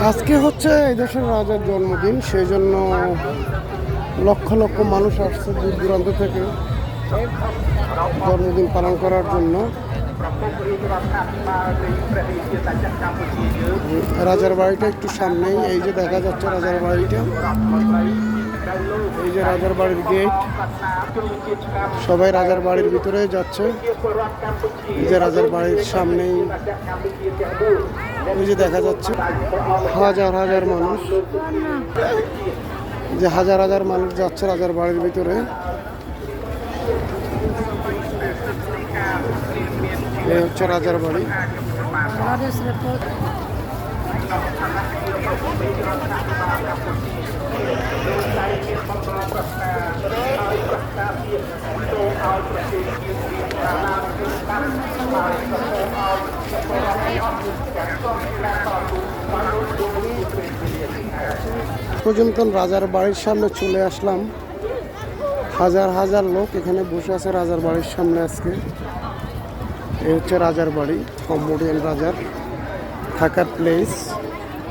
আজকে হচ্ছে এই দেশের রাজার জন্মদিন, সেই জন্য লক্ষ লক্ষ মানুষ আসছে দূর দূরান্ত থেকে জন্মদিন পালন করার জন্য। রাজার বাড়িটা একটু সামনেই, এই যে দেখা যাচ্ছে রাজার বাড়িটা, এই যে রাজার বাড়ির গেট। সবাই রাজার বাড়ির ভিতরে যাচ্ছে। এই যে রাজার বাড়ির সামনেই ওই যে দেখা যাচ্ছে হাজার হাজার মানুষ, যে হাজার হাজার মানুষ যাচ্ছে রাজার বাড়ির ভিতরে। এই হচ্ছে রাজার বাড়ি। পর্যন্ত রাজার বাড়ির সামনে চলে আসলাম। হাজার হাজার লোক এখানে বসে আছে রাজার বাড়ির সামনে আজকে। এই হচ্ছে রাজার বাড়ি, কম্বোডিয়ান রাজার থাকার প্লেস।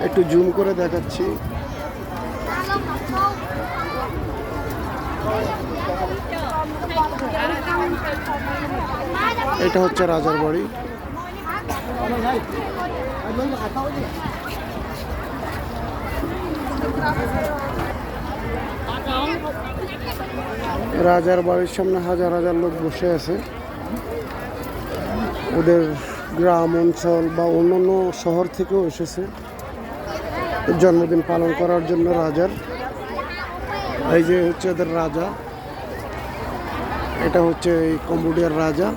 একটু জুম করে দেখাচ্ছি। এটা হচ্ছে রাজার বাড়ি। রাজার বাড়ির সামনে হাজার হাজার লোক বসে আছে। ওদের গ্রাম অঞ্চল বা অন্যান্য শহর থেকেও এসেছে জন্মদিন পালন করার জন্য রাজার। এই যে হচ্ছে ওদের রাজা, এটা হচ্ছে এই কম্বোডিয়ার রাজা।